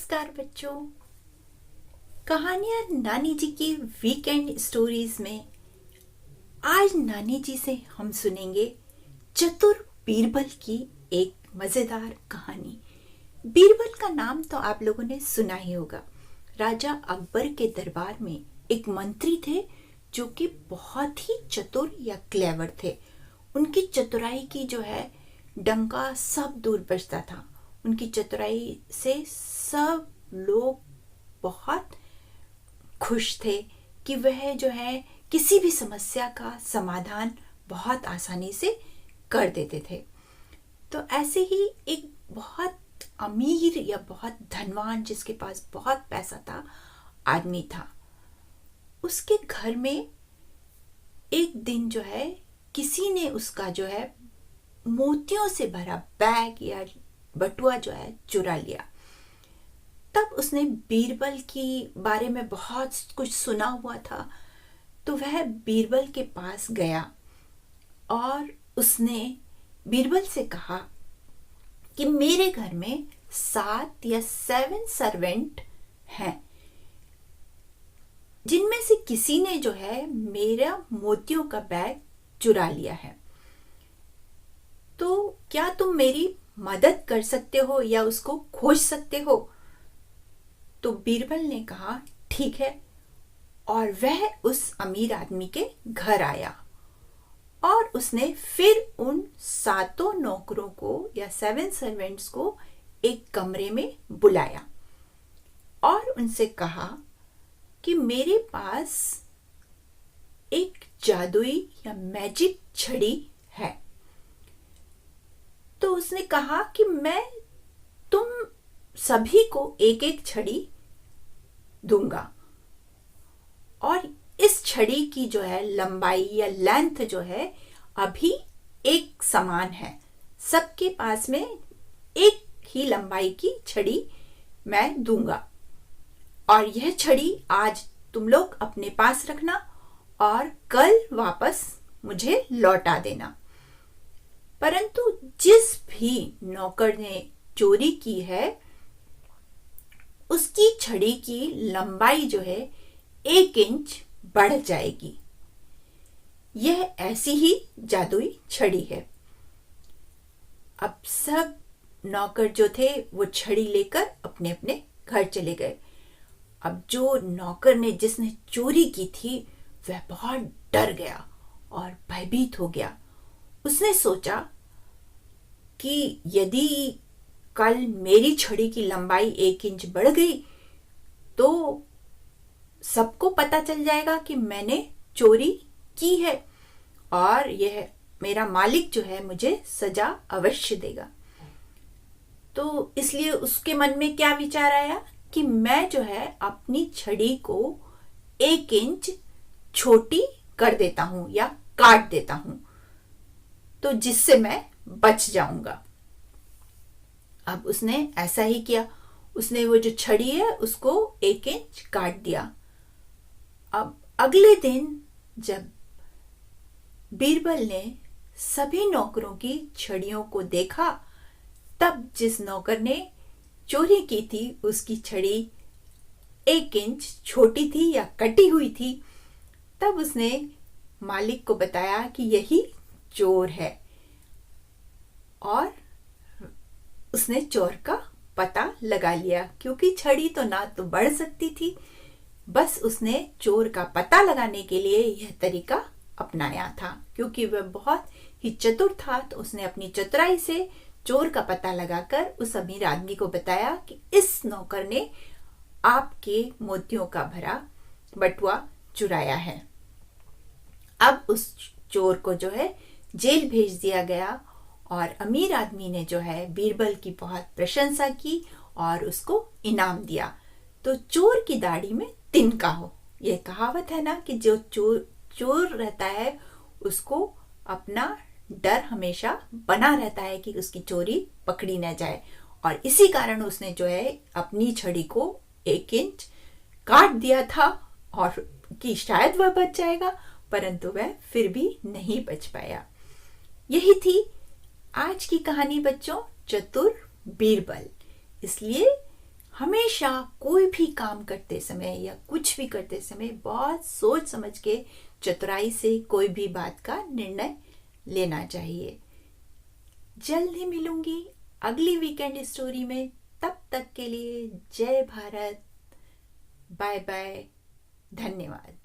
नमस्कार बच्चों। कहानियां नानी जी की वीकेंड स्टोरीज में आज नानी जी से हम सुनेंगे चतुर बीरबल की एक मजेदार कहानी। बीरबल का नाम तो आप लोगों ने सुना ही होगा। राजा अकबर के दरबार में एक मंत्री थे जो कि बहुत ही चतुर या क्लेवर थे। उनकी चतुराई की जो है डंका सब दूर बजता था। उनकी चतुराई से सब लोग बहुत खुश थे कि वह जो है किसी भी समस्या का समाधान बहुत आसानी से कर देते थे। तो ऐसे ही एक बहुत अमीर या बहुत धनवान जिसके पास बहुत पैसा था आदमी था। उसके घर में एक दिन जो है किसी ने उसका जो है मोतियों से भरा बैग या बटुआ जो है चुरा लिया। तब उसने बीरबल की बारे में बहुत कुछ सुना हुआ था, तो वह बीरबल के पास गया और उसने बीरबल से कहा कि मेरे घर में 7 या 7 सर्वेंट हैं, जिनमें से किसी ने जो है मेरा मोतियों का बैग चुरा लिया है। तो क्या तुम मेरी मदद कर सकते हो या उसको खोज सकते हो? तो बीरबल ने कहा ठीक है, और वह उस अमीर आदमी के घर आया और उसने फिर उन 7 नौकरों को या 7 सर्वेंट्स को एक कमरे में बुलाया और उनसे कहा कि मेरे पास एक जादुई या मैजिक छड़ी है। तो उसने कहा कि मैं तुम सभी को एक एक छड़ी दूंगा, और इस छड़ी की जो है लंबाई या लेंथ जो है अभी एक समान है। सबके पास में एक ही लंबाई की छड़ी मैं दूंगा, और यह छड़ी आज तुम लोग अपने पास रखना और कल वापस मुझे लौटा देना। परंतु जिस भी नौकर ने चोरी की है उसकी छड़ी की लंबाई जो है 1 इंच बढ़ जाएगी। यह ऐसी ही जादुई छड़ी है। अब सब नौकर जो थे वो छड़ी लेकर अपने अपने घर चले गए। अब जो नौकर ने जिसने चोरी की थी वह बहुत डर गया और भयभीत हो गया। उसने सोचा कि यदि कल मेरी छड़ी की लंबाई 1 इंच बढ़ गई तो सबको पता चल जाएगा कि मैंने चोरी की है, और यह मेरा मालिक जो है मुझे सजा अवश्य देगा। तो इसलिए उसके मन में क्या विचार आया कि मैं जो है अपनी छड़ी को 1 इंच छोटी कर देता हूं या काट देता हूं, तो जिससे मैं बच जाऊंगा। अब उसने ऐसा ही किया। उसने वो जो छड़ी है उसको 1 इंच काट दिया। अब अगले दिन जब बीरबल ने सभी नौकरों की छड़ियों को देखा, तब जिस नौकर ने चोरी की थी उसकी छड़ी 1 इंच छोटी थी या कटी हुई थी। तब उसने मालिक को बताया कि यही चोर है, और उसने चोर का पता लगा लिया। क्योंकि छड़ी तो ना तो बढ़ सकती थी, बस उसने चोर का पता लगाने के लिए यह तरीका अपनाया था। क्योंकि वह बहुत ही चतुर था, तो उसने अपनी चतुराई से चोर का पता लगाकर उस अमीर आदमी को बताया कि इस नौकर ने आपके मोतियों का भरा बटुआ चुराया है। अब उस चोर को जो है जेल भेज दिया गया, और अमीर आदमी ने जो है बीरबल की बहुत प्रशंसा की और उसको इनाम दिया। तो चोर की दाढ़ी में तिनका हो, ये कहावत है ना कि जो चोर रहता है उसको अपना डर हमेशा बना रहता है कि उसकी चोरी पकड़ी न जाए, और इसी कारण उसने जो है अपनी छड़ी को 1 इंच काट दिया था, और कि शायद वह बच जाएगा, परंतु वह फिर भी नहीं बच पाया। यही थी आज की कहानी बच्चों, चतुर बीरबल। इसलिए हमेशा कोई भी काम करते समय या कुछ भी करते समय बहुत सोच समझ के चतुराई से कोई भी बात का निर्णय लेना चाहिए। जल्द ही मिलूंगी अगली वीकेंड स्टोरी में। तब तक के लिए जय भारत, बाय बाय, धन्यवाद।